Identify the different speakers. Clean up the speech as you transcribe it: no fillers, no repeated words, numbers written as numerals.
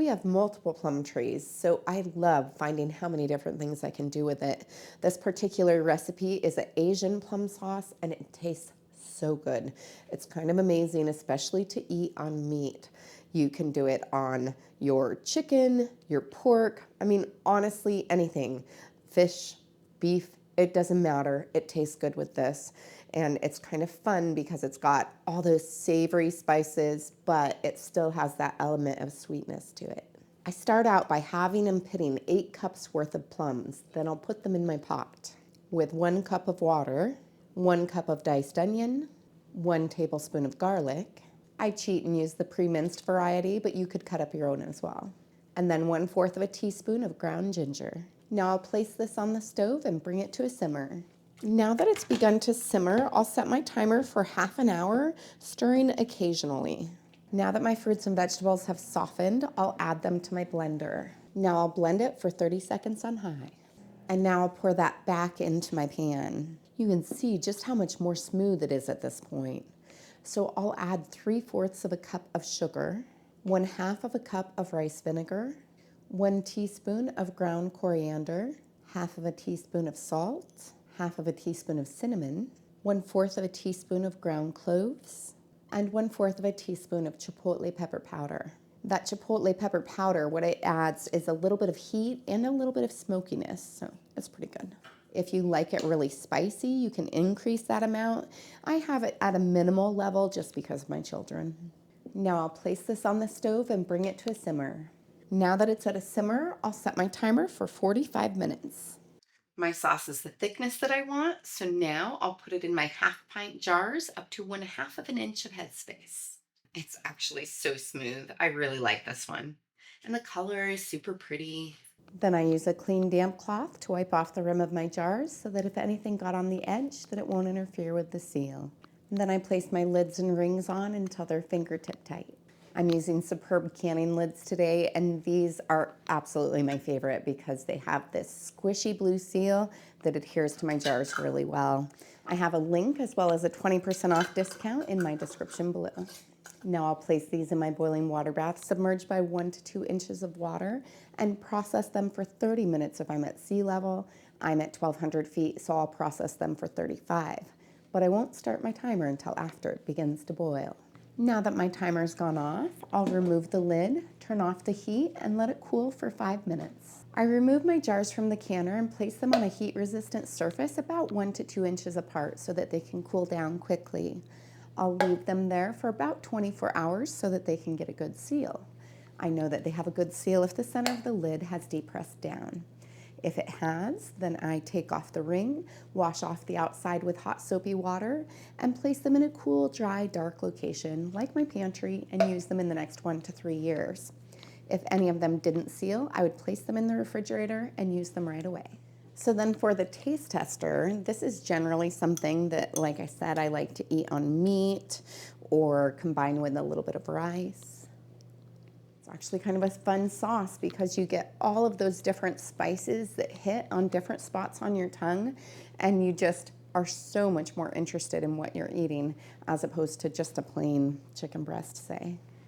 Speaker 1: we have multiple plum trees, so I love finding how many different things I can do with it. This particular recipe is an Asian plum sauce, and it tastes so good. It's kind of amazing, especially to eat on meat. You can do it on your chicken, your pork, I mean, honestly, anything. Fish, beef, it doesn't matter. It tastes good with this. And it's kind of fun because it's got all those savory spices, but it still has that element of sweetness to it. I start out by having and pitting 8 cups worth of plums. Then I'll put them in my pot with 1 cup of water, 1 cup of diced onion, 1 tablespoon of garlic. I cheat and use the pre-minced variety, but you could cut up your own as well. And then 1/4 of a teaspoon of ground ginger. Now I'll place this on the stove and bring it to a simmer. Now that it's begun to simmer, I'll set my timer for half an hour, stirring occasionally. Now that my fruits and vegetables have softened, I'll add them to my blender. Now I'll blend it for 30 seconds on high. And now I'll pour that back into my pan. You can see just how much more smooth it is at this point. So I'll add 3/4 of a cup of sugar, 1/2 of a cup of rice vinegar, 1 teaspoon of ground coriander, 1/2 of a teaspoon of salt, 1/2 of a teaspoon of cinnamon, 1/4 of a teaspoon of ground cloves, and 1/4 of a teaspoon of chipotle pepper powder. That chipotle pepper powder, what it adds is a little bit of heat and a little bit of smokiness, so it's pretty good. If you like it really spicy, you can increase that amount. I have it at a minimal level just because of my children. Now I'll place this on the stove and bring it to a simmer. Now that it's at a simmer, I'll set my timer for 45 minutes. My sauce is the thickness that I want, so now I'll put it in my 1/2 pint jars up to 1/2 of an inch of headspace. It's actually so smooth. I really like this one. And the color is super pretty. Then I use a clean damp cloth to wipe off the rim of my jars so that if anything got on the edge, that it won't interfere with the seal. And then I place my lids and rings on until they're fingertip tight. I'm using Superb canning lids today, and these are absolutely my favorite because they have this squishy blue seal that adheres to my jars really well. I have a link as well as a 20% off discount in my description below. Now I'll place these in my boiling water bath, submerged by 1 to 2 inches of water, and process them for 30 minutes if I'm at sea level. I'm at 1,200 feet, so I'll process them for 35. But I won't start my timer until after it begins to boil. Now that my timer's gone off, I'll remove the lid, turn off the heat, and let it cool for 5 minutes. I remove my jars from the canner and place them on a heat-resistant surface about 1 to 2 inches apart so that they can cool down quickly. I'll leave them there for about 24 hours so that they can get a good seal. I know that they have a good seal if the center of the lid has depressed down. If it has, then I take off the ring, wash off the outside with hot soapy water, and place them in a cool, dry, dark location like my pantry and use them in the next 1 to 3 years. If any of them didn't seal, I would place them in the refrigerator and use them right away. So then for the taste tester, this is generally something that, like I said, I like to eat on meat or combine with a little bit of rice. It's actually kind of a fun sauce because you get all of those different spices that hit on different spots on your tongue, and you just are so much more interested in what you're eating as opposed to just a plain chicken breast, say.